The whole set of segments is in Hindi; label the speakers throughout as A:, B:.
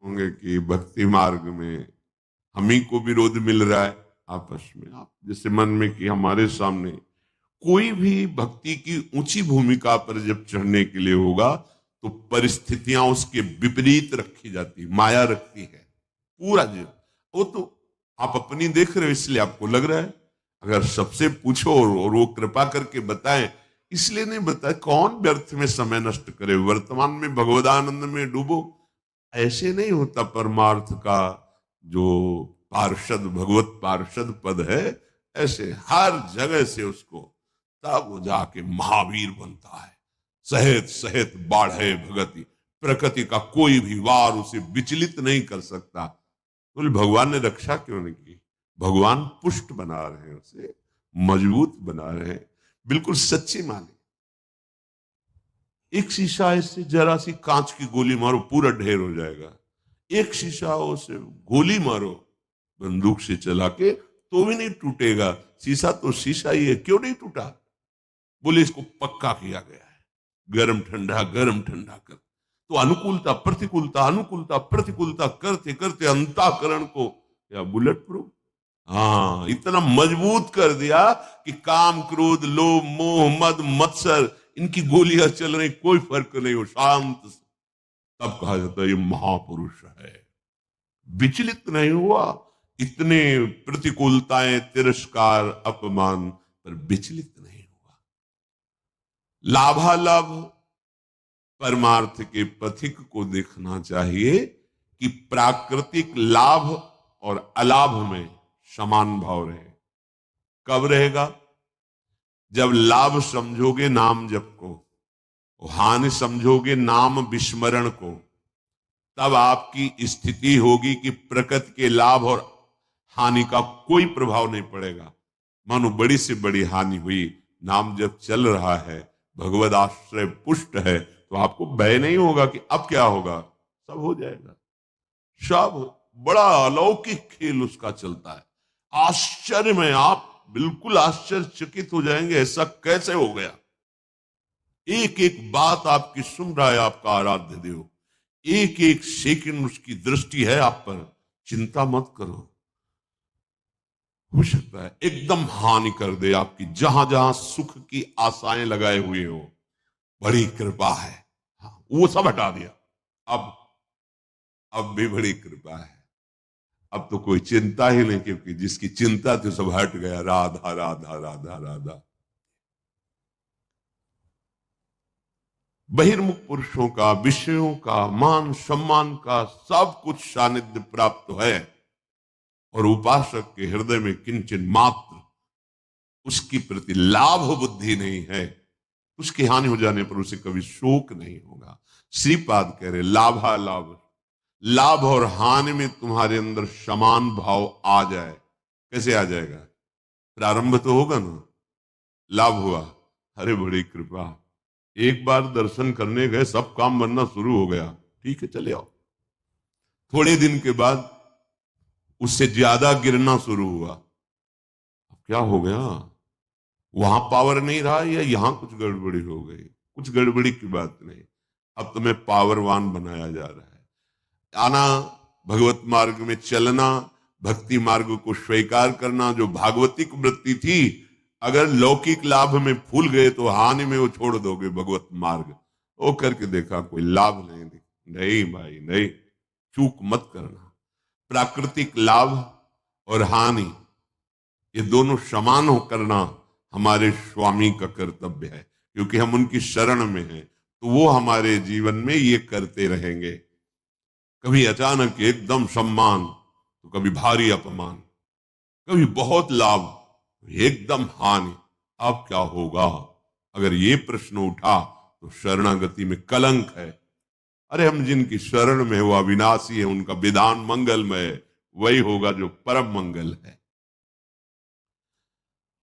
A: होंगे कि भक्ति मार्ग में हम ही को विरोध मिल रहा है आपस में। आप जैसे मन में कि हमारे सामने कोई भी भक्ति की ऊंची भूमिका पर जब चढ़ने के लिए होगा तो परिस्थितियां उसके विपरीत रखी जाती, माया रखती है पूरा जीवन। वो तो आप अपनी देख रहे हो इसलिए आपको लग रहा है। अगर सबसे पूछो और वो कृपा करके बताएं, इसलिए नहीं बताए, कौन व्यर्थ में समय नष्ट करे, वर्तमान में भगवदानंद में डूबो। ऐसे नहीं होता परमार्थ का जो पार्षद भगवत पार्षद पद है, ऐसे हर जगह से उसको तब वो जाके महावीर बनता है। सहेत सहेत बाढ़े भगति, प्रकृति का कोई भी वार उसे विचलित नहीं कर सकता। तो भगवान ने रक्षा क्यों नहीं की? भगवान पुष्ट बना रहे हैं, उसे मजबूत बना रहे हैं। बिल्कुल सच्ची माने, एक शीशा ऐसे जरा सी कांच की गोली मारो पूरा ढेर हो जाएगा। एक शीशा उसे गोली मारो बंदूक से चला के तो भी नहीं टूटेगा। शीशा तो शीशा ही है, क्यों नहीं टूटा? बोले इसको पक्का किया गया है, गरम ठंडा कर। तो अनुकूलता प्रतिकूलता अनुकूलता प्रतिकूलता करते करते अंतःकरण को या बुलेट प्रूफ, हाँ, इतना मजबूत कर दिया कि काम क्रोध लोभ मोह मद मत्सर इनकी गोलियां चल रही, कोई फर्क नहीं हो, शांत। तब कहा जाता है ये महापुरुष है, विचलित नहीं हुआ। इतने प्रतिकूलताएं तिरस्कार अपमान पर विचलित नहीं हुआ। लाभालाभ परमार्थ के पथिक को देखना चाहिए कि प्राकृतिक लाभ और अलाभ में समान भाव रहे। कब रहेगा? जब लाभ समझोगे नाम जप को, हानि समझोगे नाम विस्मरण को, तब आपकी स्थिति होगी कि प्रकृति के लाभ और हानि का कोई प्रभाव नहीं पड़ेगा। मानो बड़ी से बड़ी हानि हुई, नाम जब चल रहा है, भगवद आश्रय पुष्ट है, तो आपको भय नहीं होगा कि अब क्या होगा, सब हो जाएगा। सब बड़ा अलौकिक खेल उसका चलता है। आश्चर्य में आप बिल्कुल आश्चर्यचकित हो जाएंगे, ऐसा कैसे हो गया। एक एक बात आपकी सुन रहा है आपका आराध्य देव, एक एक सेकंड उसकी दृष्टि है आप पर। चिंता मत करो, हो सकता है एकदम हानि कर दे आपकी, जहां जहां सुख की आशाएं लगाए हुए हो। बड़ी कृपा है, हाँ, वो सब हटा दिया। अब भी बड़ी कृपा है। अब तो कोई चिंता ही नहीं, क्योंकि जिसकी चिंता थी सब हट गया। राधा राधा राधा राधा। बहिर्मुख पुरुषों का, विषयों का, मान सम्मान का सब कुछ सानिध्य प्राप्त है, और उपासक के हृदय में किंचन मात्र उसकी प्रति लाभ बुद्धि नहीं है, उसकी हानि हो जाने पर उसे कभी शोक नहीं होगा। श्रीपाद कह रहे लाभा लाभ, लाभ और हानि में तुम्हारे अंदर समान भाव आ जाए। कैसे आ जाएगा? प्रारंभ तो होगा ना, लाभ हुआ, अरे बड़ी कृपा, एक बार दर्शन करने गए, सब काम बनना शुरू हो गया, ठीक है चले आओ। थोड़े दिन के बाद उससे ज्यादा गिरना शुरू हुआ। अब क्या हो गया? वहां पावर नहीं रहा या यहां कुछ गड़बड़ी हो गई? कुछ गड़बड़ी की बात नहीं, अब तुम्हें पावरवान बनाया जा रहा है। आना, भगवत मार्ग में चलना, भक्ति मार्ग को स्वीकार करना, जो भागवतिक वृत्ति थी, अगर लौकिक लाभ में फूल गए तो हानि में वो छोड़ दोगे भगवत मार्ग। वो करके देखा, कोई लाभ नहीं नहीं भाई नहीं, चूक मत करना। प्राकृतिक लाभ और हानि ये दोनों समान हो करना हमारे स्वामी का कर्तव्य है, क्योंकि हम उनकी शरण में हैं, तो वो हमारे जीवन में ये करते रहेंगे। कभी अचानक एकदम सम्मान तो कभी भारी अपमान, कभी बहुत लाभ एकदम हानि। अब क्या होगा? अगर ये प्रश्न उठा तो शरणागति में कलंक है। अरे हम जिनकी शरण में वो अविनाशी है, उनका विधान मंगलमय है, वही होगा जो परम मंगल है।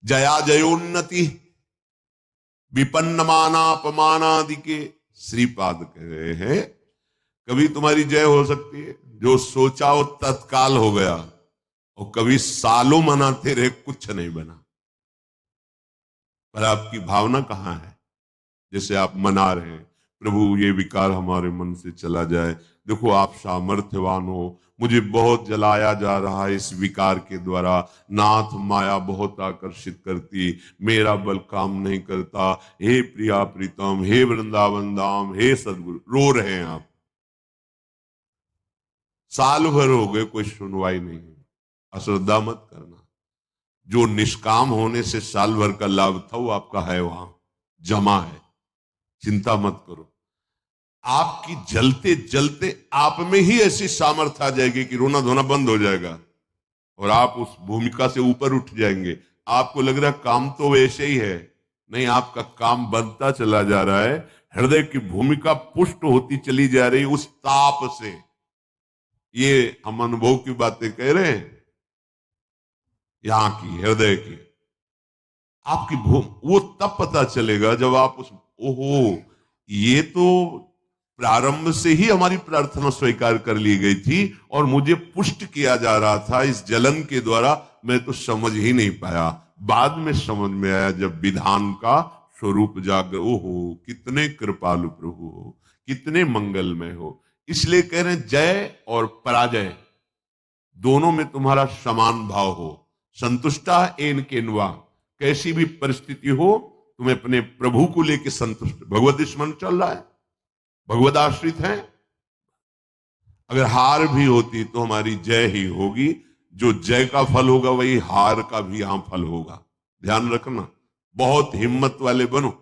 A: जया जयोन्नति विपन्न मानापमानादि के श्रीपाद कह रहे हैं, कभी तुम्हारी जय हो सकती है, जो सोचा वो तत्काल हो गया, और कभी सालों मनाते रहे कुछ नहीं बना। पर आपकी भावना कहां है? जैसे आप मना रहे हैं, प्रभु ये विकार हमारे मन से चला जाए। देखो आप सामर्थ्यवान हो, मुझे बहुत जलाया जा रहा है इस विकार के द्वारा, नाथ माया बहुत आकर्षित करती, मेरा बल काम नहीं करता, हे प्रिया प्रीतम, हे वृंदावन धाम, हे सदगुरु। रो रहे हैं आप, साल भर हो गए कोई सुनवाई नहीं। अश्रद्धा मत करना, जो निष्काम होने से साल भर का लाभ था वो आपका है, वहां जमा है, चिंता मत करो। आपकी जलते जलते आप में ही ऐसी सामर्थ्य आ जाएगी कि रोना धोना बंद हो जाएगा और आप उस भूमिका से ऊपर उठ जाएंगे। आपको लग रहा है काम तो वैसे ही है, नहीं, आपका काम बनता चला जा रहा है। हृदय की भूमिका पुष्ट होती चली जा रही उस ताप से। ये हम अनुभव की बातें कह रहे हैं, यहां की हृदय की आपकी वो तब पता चलेगा जब आप उस, ओहो, ये तो प्रारंभ से ही हमारी प्रार्थना स्वीकार कर ली गई थी और मुझे पुष्ट किया जा रहा था इस जलन के द्वारा, मैं तो समझ ही नहीं पाया। बाद में समझ में आया जब विधान का स्वरूप जागर, ओहो कितने कृपालु प्रभु हो, कितने मंगलमय हो। इसलिए कह रहे हैं जय और पराजय दोनों में तुम्हारा समान भाव हो। संतुष्टा एन केनवा, कैसी भी परिस्थिति हो तुम्हें अपने प्रभु को लेकर संतुष्ट। भगवत स्मरण चल रहा है, भगवत आश्रित है, अगर हार भी होती तो हमारी जय ही होगी। जो जय का फल होगा वही हार का भी यहां फल होगा, ध्यान रखना। बहुत हिम्मत वाले बनो,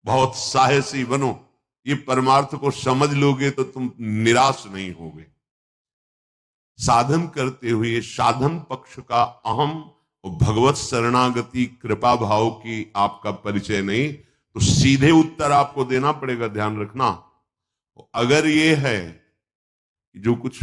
A: बहुत साहसी बनो, ये परमार्थ को समझ लोगे तो तुम निराश नहीं होगे। साधन करते हुए साधन पक्ष का अहम और भगवत शरणागति कृपा भाव की आपका परिचय नहीं, तो सीधे उत्तर आपको देना पड़ेगा, ध्यान रखना। अगर ये है कि जो कुछ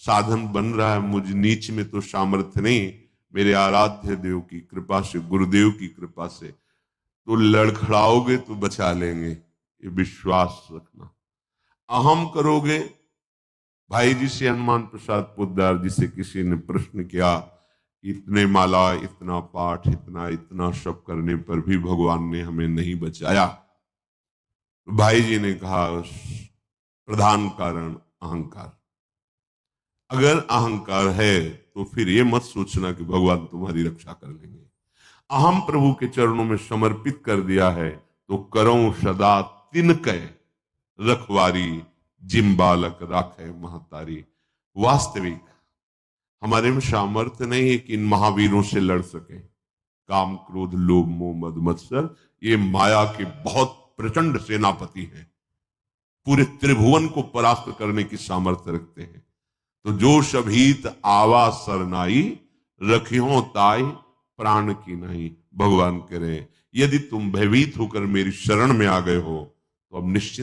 A: साधन बन रहा है मुझ नीच में तो सामर्थ्य नहीं, मेरे आराध्य देव की कृपा से, गुरुदेव की कृपा से, तो लड़खड़ाओगे तो बचा लेंगे, ये विश्वास रखना। अहम करोगे, भाई जी से हनुमान प्रसाद पोद्दार जी से किसी ने प्रश्न किया, इतने माला, इतना पाठ, इतना इतना सब करने पर भी भगवान ने हमें नहीं बचाया। तो भाई जी ने कहा प्रधान कारण अहंकार। अगर अहंकार है तो फिर ये मत सोचना कि भगवान तुम्हारी रक्षा कर लेंगे। अहम प्रभु के चरणों में समर्पित कर दिया है तो करो सदा तिनके रखवारी, जिम बालक राखे महतारी। वास्तविक हमारे में सामर्थ्य नहीं है कि इन महावीरों से लड़ सके। काम क्रोध लोभ मोह मद मत्सर ये माया के बहुत प्रचंड सेनापति हैं, पूरे त्रिभुवन को परास्त करने की सामर्थ्य रखते हैं। तो जो शभीत आवा सरनाई, रखियो ताई प्राण की नहीं। भगवान कह रहे हैं यदि तुम भयभीत होकर मेरी शरण में आ गए हो तो अब निश्चिंत